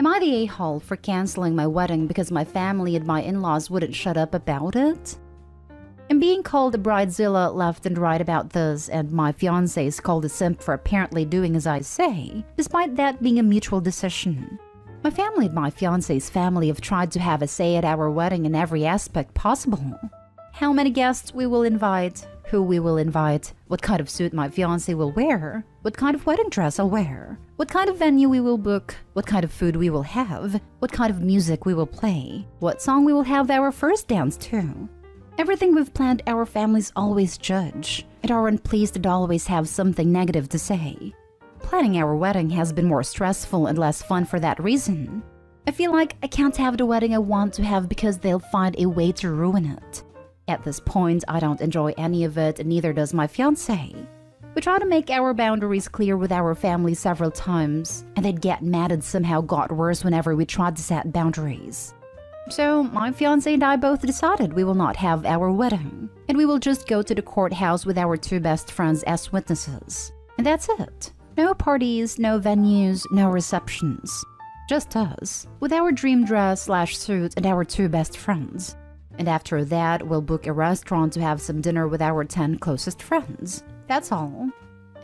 Am I the a-hole for canceling my wedding because my family and my in-laws wouldn't shut up about it? I'm being called a bridezilla left and right about this, and my fiancé is called a simp for apparently doing as I say, despite that being a mutual decision. My family and my fiancé's family have tried to have a say at our wedding in every aspect possible. How many guests we will invite, who we will invite, what kind of suit my fiancé will wear, what kind of wedding dress I'll wear, what kind of venue we will book, what kind of food we will have, what kind of music we will play, what song we will have our first dance to. Everything we've planned our families always judge, and aren't pleased and always have something negative to say. Planning our wedding has been more stressful and less fun for that reason. I feel like I can't have the wedding I want to have because they'll find a way to ruin it. At this point, I don't enjoy any of it, and neither does my fiancé. We try to make our boundaries clear with our family several times, and they'd get mad and somehow got worse whenever we tried to set boundaries. So, my fiancé and I both decided we will not have our wedding, and we will just go to the courthouse with our two best friends as witnesses. And that's it. No parties, no venues, no receptions. Just us, with our dream dress/suit and our two best friends. And after that, we'll book a restaurant to have some dinner with our 10 closest friends. That's all.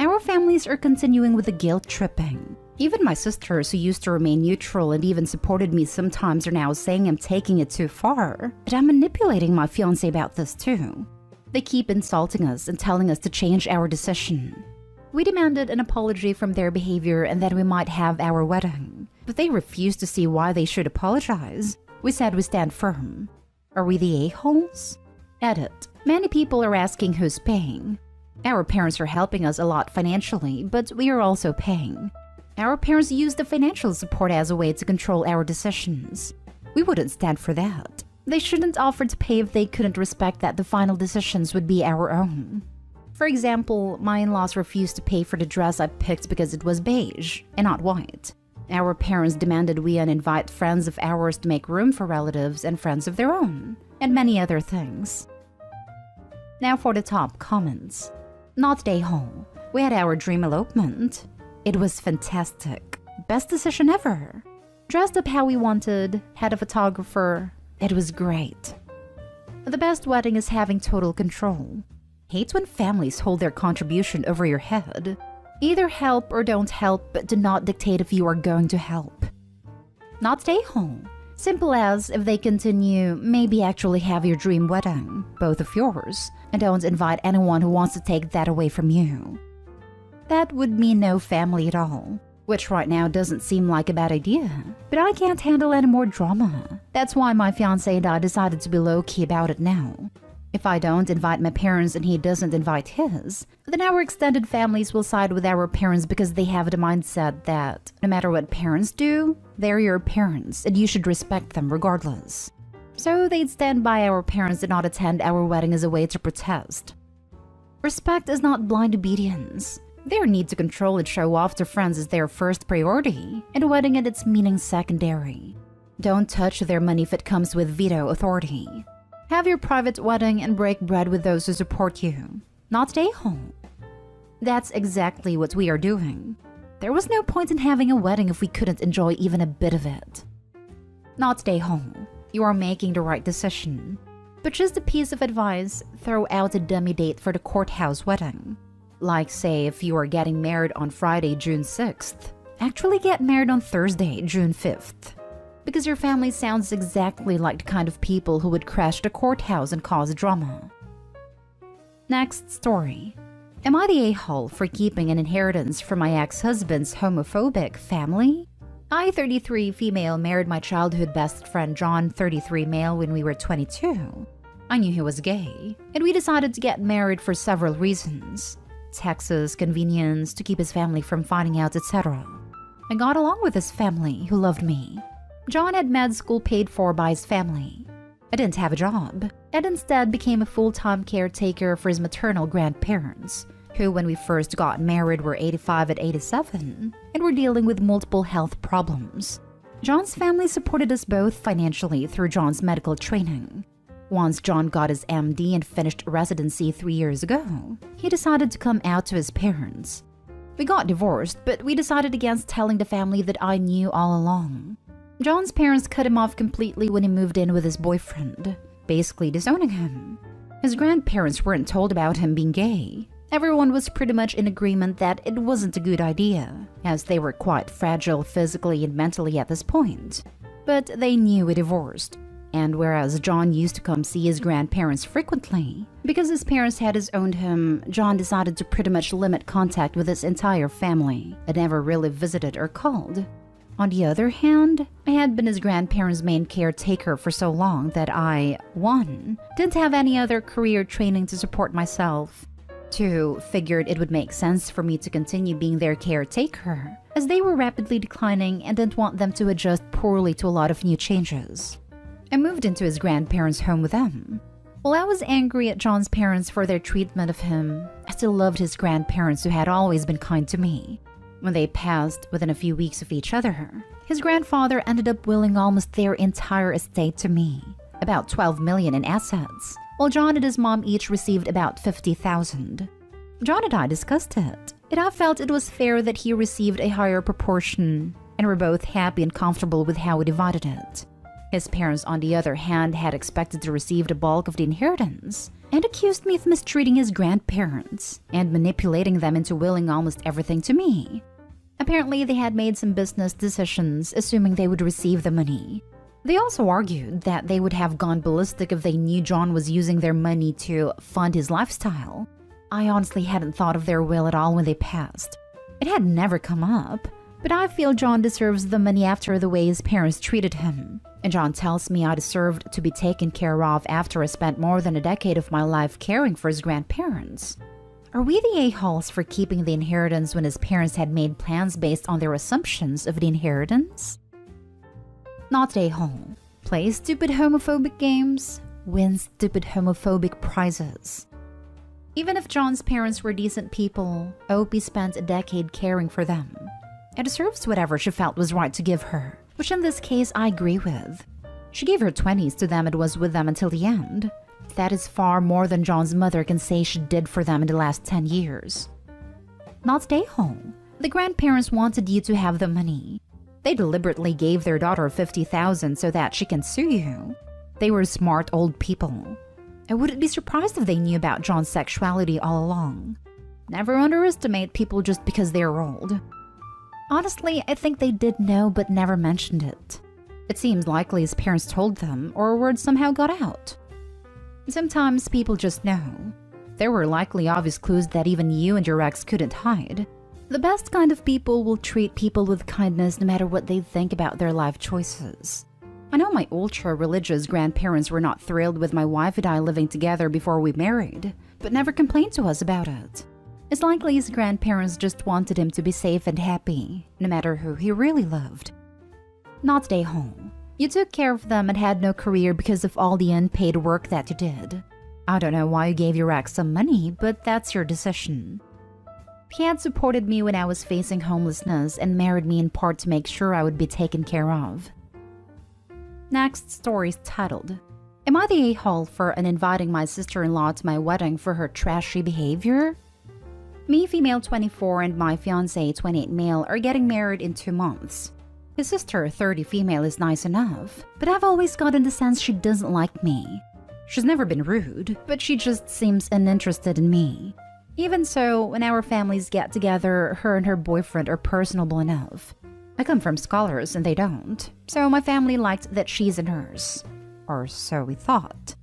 Our families are continuing with the guilt tripping. Even my sisters, who used to remain neutral and even supported me sometimes, are now saying I'm taking it too far. But I'm manipulating my fiancé about this too. They keep insulting us and telling us to change our decision. We demanded an apology from their behavior and that we might have our wedding. But they refused to see why they should apologize. We said we stand firm. Are we the a-holes? Edit. Many people are asking who's paying. Our parents are helping us a lot financially, but we are also paying. Our parents use the financial support as a way to control our decisions. We wouldn't stand for that. They shouldn't offer to pay if they couldn't respect that the final decisions would be our own. For example, my in-laws refused to pay for the dress I picked because it was beige and not white. Our parents demanded we uninvite friends of ours to make room for relatives and friends of their own, and many other things. Now for the top comments. Not a-hole. We had our dream elopement. It was fantastic. Best decision ever. Dressed up how we wanted, had a photographer. It was great. The best wedding is having total control. Hate when families hold their contribution over your head. Either help or don't help, but do not dictate if you are going to help. Not a-hole. Simple as, if they continue, maybe actually have your dream wedding, both of yours, and don't invite anyone who wants to take that away from you. That would mean no family at all, which right now doesn't seem like a bad idea. But I can't handle any more drama. That's why my fiancé and I decided to be low-key about it now. If I don't invite my parents and he doesn't invite his, then our extended families will side with our parents because they have the mindset that no matter what parents do, they're your parents and you should respect them regardless. So they'd stand by our parents and not attend our wedding as a way to protest. Respect is not blind obedience. Their need to control and show off to friends is their first priority, and a wedding and its meaning secondary. Don't touch their money if it comes with veto authority. Have your private wedding and break bread with those who support you. Not a-hole. That's exactly what we are doing. There was no point in having a wedding if we couldn't enjoy even a bit of it. Not a-hole. You are making the right decision. But just a piece of advice, throw out a dummy date for the courthouse wedding. Like, say, if you are getting married on Friday, June 6th, actually get married on Thursday, June 5th. Because your family sounds exactly like the kind of people who would crash the courthouse and cause drama. Next story. Am I the a-hole for keeping an inheritance from my ex-husband's homophobic family? I, 33, female, married my childhood best friend John, 33, male, when we were 22. I knew he was gay, and we decided to get married for several reasons. Texas, convenience, to keep his family from finding out, etc. I got along with his family, who loved me. John had med school paid for by his family. I didn't have a job, and instead became a full-time caretaker for his maternal grandparents, who when we first got married were 85 and 87, and were dealing with multiple health problems. John's family supported us both financially through John's medical training. Once John got his MD and finished residency 3 years ago, he decided to come out to his parents. We got divorced, but we decided against telling the family that I knew all along. John's parents cut him off completely when he moved in with his boyfriend, basically disowning him. His grandparents weren't told about him being gay. Everyone was pretty much in agreement that it wasn't a good idea, as they were quite fragile physically and mentally at this point. But they knew he divorced. And whereas John used to come see his grandparents frequently, because his parents had disowned him, John decided to pretty much limit contact with his entire family and never really visited or called. On the other hand, I had been his grandparents' main caretaker for so long that I, 1, didn't have any other career training to support myself. 2, figured it would make sense for me to continue being their caretaker, as they were rapidly declining and didn't want them to adjust poorly to a lot of new changes. I moved into his grandparents' home with them. While I was angry at John's parents for their treatment of him, I still loved his grandparents who had always been kind to me. When they passed within a few weeks of each other, his grandfather ended up willing almost their entire estate to me, about $12 million in assets, while John and his mom each received about $50,000. John and I discussed it, and I felt it was fair that he received a higher proportion, and were both happy and comfortable with how we divided it. His parents, on the other hand, had expected to receive the bulk of the inheritance and accused me of mistreating his grandparents and manipulating them into willing almost everything to me. Apparently, they had made some business decisions, assuming they would receive the money. They also argued that they would have gone ballistic if they knew John was using their money to fund his lifestyle. I honestly hadn't thought of their will at all when they passed. It had never come up, but I feel John deserves the money after the way his parents treated him. And John tells me I deserved to be taken care of after I spent more than a decade of my life caring for his grandparents. Are we the a-holes for keeping the inheritance when his parents had made plans based on their assumptions of the inheritance? Not a-hole. Play stupid homophobic games, win stupid homophobic prizes. Even if John's parents were decent people, Opie spent a decade caring for them. It deserves whatever she felt was right to give her, which in this case I agree with. She gave her 20s to them and was with them until the end. That is far more than John's mother can say she did for them in the last 10 years. Not stay home. The grandparents wanted you to have the money. They deliberately gave their daughter $50,000 so that she can sue you. They were smart old people. I wouldn't be surprised if they knew about John's sexuality all along. Never underestimate people just because they're old. Honestly, I think they did know but never mentioned it. It seems likely his parents told them, or word somehow got out. Sometimes people just know. There were likely obvious clues that even you and your ex couldn't hide. The best kind of people will treat people with kindness no matter what they think about their life choices. I know my ultra-religious grandparents were not thrilled with my wife and I living together before we married, but never complained to us about it. It's likely his grandparents just wanted him to be safe and happy, no matter who he really loved. Not stay home. You took care of them and had no career because of all the unpaid work that you did. I don't know why you gave your ex some money, but that's your decision. He had supported me when I was facing homelessness and married me in part to make sure I would be taken care of. Next story is titled, Am I the a-hole for uninviting my sister-in-law to my wedding for her trashy behavior? Me, female 24, and my fiancé, 28 male, are getting married in 2 months. His sister, 30 female, is nice enough, but I've always gotten the sense she doesn't like me. She's never been rude, but she just seems uninterested in me. Even so, when our families get together, her and her boyfriend are personable enough. I come from scholars and they don't, so my family liked that she's a nurse. Or so we thought.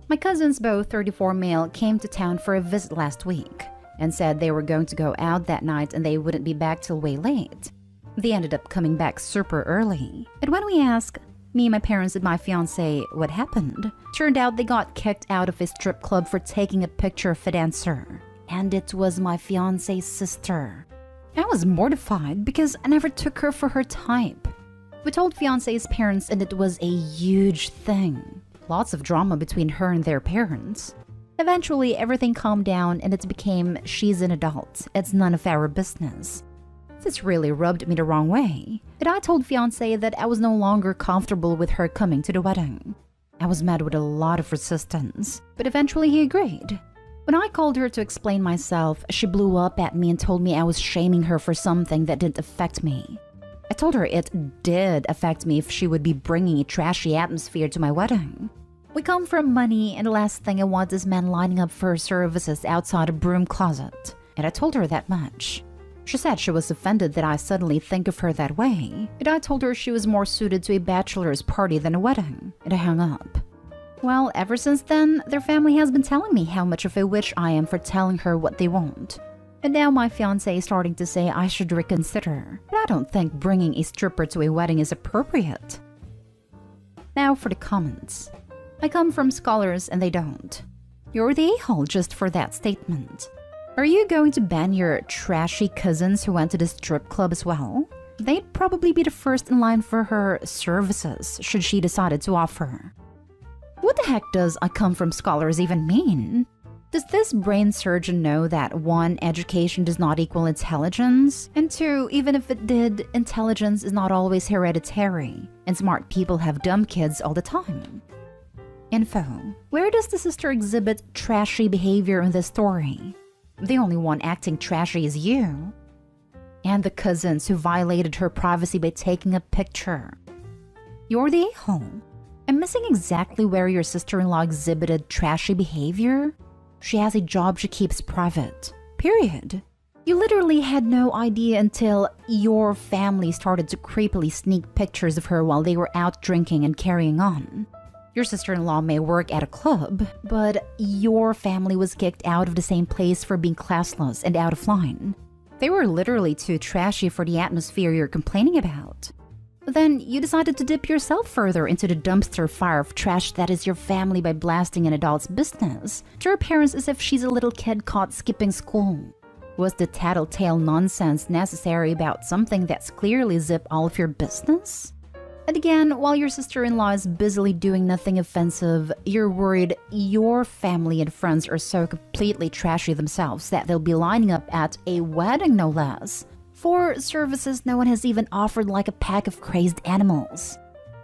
My cousins, both 34 male, came to town for a visit last week and said they were going to go out that night and they wouldn't be back till way late. They ended up coming back super early. And when we asked, me, my parents, and my fiancé, what happened, turned out they got kicked out of a strip club for taking a picture of a dancer. And it was my fiancé's sister. I was mortified because I never took her for her type. We told fiancé's parents and it was a huge thing. Lots of drama between her and their parents. Eventually, everything calmed down and it became, she's an adult, it's none of our business. This really rubbed me the wrong way, and I told fiancé that I was no longer comfortable with her coming to the wedding. I was met with a lot of resistance, but eventually he agreed. When I called her to explain myself, she blew up at me and told me I was shaming her for something that didn't affect me. I told her it did affect me if she would be bringing a trashy atmosphere to my wedding. We come from money, and the last thing I want is men lining up for services outside a broom closet. And I told her that much. She said she was offended that I suddenly think of her that way, and I told her she was more suited to a bachelor's party than a wedding, and I hung up. Well, ever since then, their family has been telling me how much of a witch I am for telling her what they want. And now my fiancé is starting to say I should reconsider, but I don't think bringing a stripper to a wedding is appropriate. Now for the comments. I come from scholars and they don't. You're the a-hole just for that statement. Are you going to ban your trashy cousins who went to the strip club as well? They'd probably be the first in line for her services should she decide to offer. What the heck does I come from scholars even mean? Does this brain surgeon know that 1, education does not equal intelligence, and 2, even if it did, intelligence is not always hereditary, and smart people have dumb kids all the time? Info. Where does the sister exhibit trashy behavior in this story? The only one acting trashy is you. And the cousins who violated her privacy by taking a picture. You're the a-hole. I'm missing exactly where your sister-in-law exhibited trashy behavior. She has a job she keeps private. Period. You literally had no idea until your family started to creepily sneak pictures of her while they were out drinking and carrying on. Your sister-in-law may work at a club, but your family was kicked out of the same place for being classless and out of line. They were literally too trashy for the atmosphere you're complaining about. Then you decided to dip yourself further into the dumpster fire of trash that is your family by blasting an adult's business to her parents as if she's a little kid caught skipping school. Was the tattletale nonsense necessary about something that's clearly zip all of your business? And again, while your sister-in-law is busily doing nothing offensive, you're worried your family and friends are so completely trashy themselves that they'll be lining up at a wedding no less. For services no one has even offered, like a pack of crazed animals.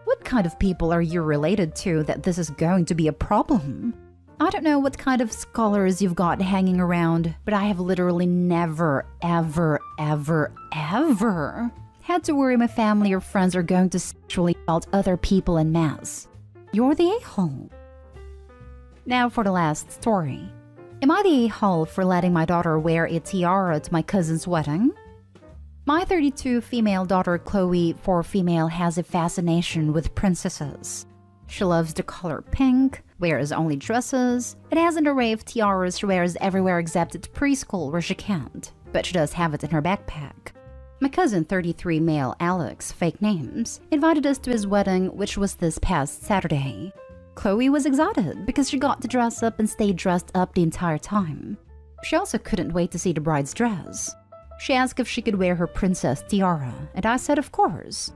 What kind of people are you related to that this is going to be a problem? I don't know what kind of scholars you've got hanging around, but I have literally never, ever had to worry my family or friends are going to sexually assault other people en masse. You're the a-hole. Now for the last story. Am I the a-hole for letting my daughter wear a tiara to my cousin's wedding? My 32 female daughter Chloe, 4 female, has a fascination with princesses. She loves the color pink, wears only dresses, and has an array of tiaras she wears everywhere except at preschool where she can't, but she does have it in her backpack. My cousin 33 male Alex, fake names, invited us to his wedding, which was this past Saturday. Chloe was excited because she got to dress up and stay dressed up the entire time. She also couldn't wait to see the bride's dress. She asked if she could wear her princess tiara, and I said of course.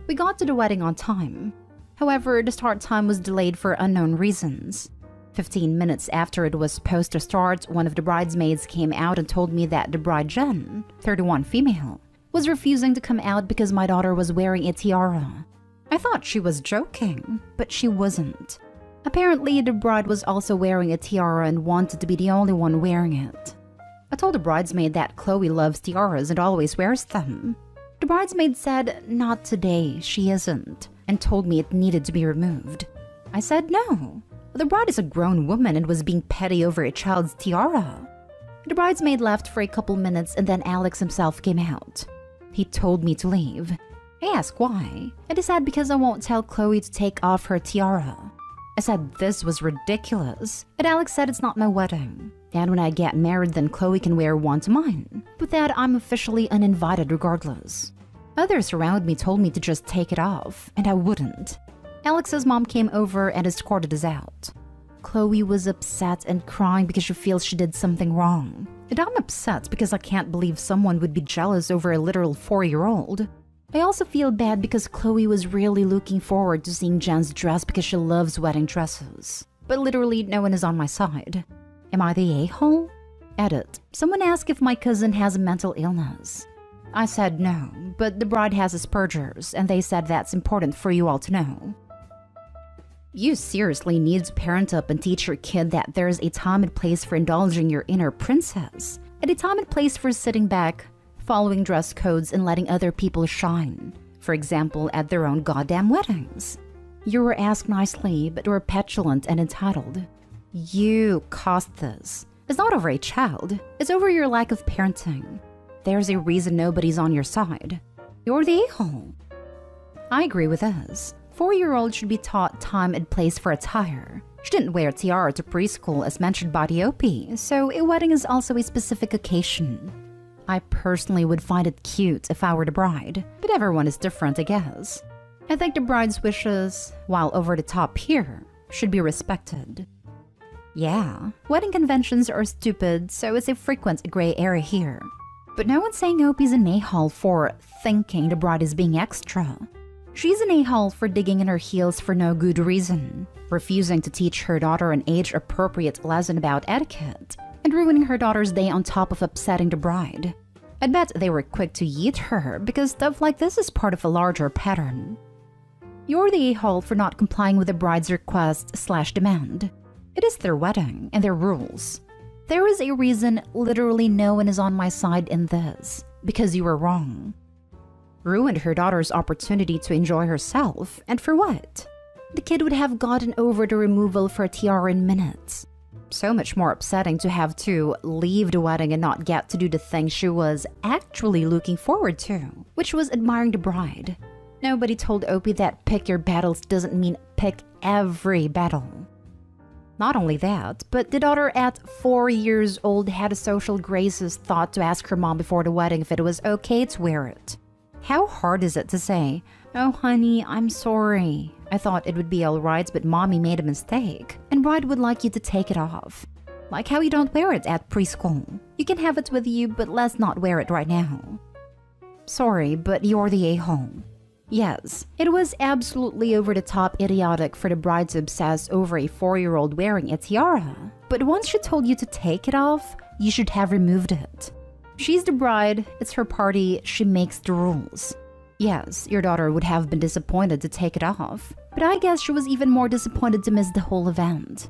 We got to the wedding on time. However, the start time was delayed for unknown reasons. 15 minutes after it was supposed to start, one of the bridesmaids came out and told me that the bride Jen, 31 female, was refusing to come out because my daughter was wearing a tiara. I thought she was joking, but she wasn't. Apparently, the bride was also wearing a tiara and wanted to be the only one wearing it. I told the bridesmaid that Chloe loves tiaras and always wears them. The bridesmaid said not today, she isn't, and told me it needed to be removed. I said no. The bride is a grown woman and was being petty over a child's tiara. The bridesmaid left for a couple minutes and then Alex himself came out. He told me to leave. I asked why, and he said because I won't tell Chloe to take off her tiara. I said this was ridiculous, and Alex said it's not my wedding. And when I get married, then Chloe can wear one to mine, but that I'm officially uninvited regardless. Others around me told me to just take it off, and I wouldn't. Alex's mom came over and escorted us out. Chloe was upset and crying because she feels she did something wrong. And I'm upset because I can't believe someone would be jealous over a literal 4-year-old. I also feel bad because Chloe was really looking forward to seeing Jen's dress because she loves wedding dresses. But literally no one is on my side. Am I the a-hole? Edit. Someone asked if my cousin has a mental illness. I said no, but the bride has Asperger's, and they said that's important for you all to know. You seriously need to parent up and teach your kid that there's a time and place for indulging your inner princess, and a time and place for sitting back, following dress codes and letting other people shine. For example, at their own goddamn weddings. You were asked nicely, but were petulant and entitled. You caused this. It's not over a child. It's over your lack of parenting. There's a reason nobody's on your side. You're the a-hole. I agree with this. 4-year-olds should be taught time and place for attire. She didn't wear a tiara to preschool as mentioned by the OP, so a wedding is also a specific occasion. I personally would find it cute if I were the bride, but everyone is different, I guess. I think the bride's wishes, while over the top here, should be respected. Yeah, wedding conventions are stupid, so it's a frequent gray area here. But no one's saying OP's an a-hole for thinking the bride is being extra. She's an a-hole for digging in her heels for no good reason, refusing to teach her daughter an age-appropriate lesson about etiquette, and ruining her daughter's day on top of upsetting the bride. I'd bet they were quick to yeet her because stuff like this is part of a larger pattern. You're the a-hole for not complying with the bride's request/demand. It is their wedding and their rules. There is a reason literally no one is on my side in this, because you were wrong. Ruined her daughter's opportunity to enjoy herself, and for what? The kid would have gotten over the removal for a tiara in minutes. So much more upsetting to have to leave the wedding and not get to do the thing she was actually looking forward to, which was admiring the bride. Nobody told Opie that pick your battles doesn't mean pick every battle. Not only that, but the daughter at 4 years old had a social graces thought to ask her mom before the wedding if it was okay to wear it. How hard is it to say, "Oh honey, I'm sorry. I thought it would be alright, but mommy made a mistake, and bride would like you to take it off." Like how you don't wear it at preschool. You can have it with you, but let's not wear it right now. Sorry, but you're the a-hole. Yes, it was absolutely over-the-top idiotic for the bride to obsess over a 4-year-old wearing a tiara. But once she told you to take it off, you should have removed it. She's the bride, it's her party, she makes the rules. Yes, your daughter would have been disappointed to take it off, but I guess she was even more disappointed to miss the whole event.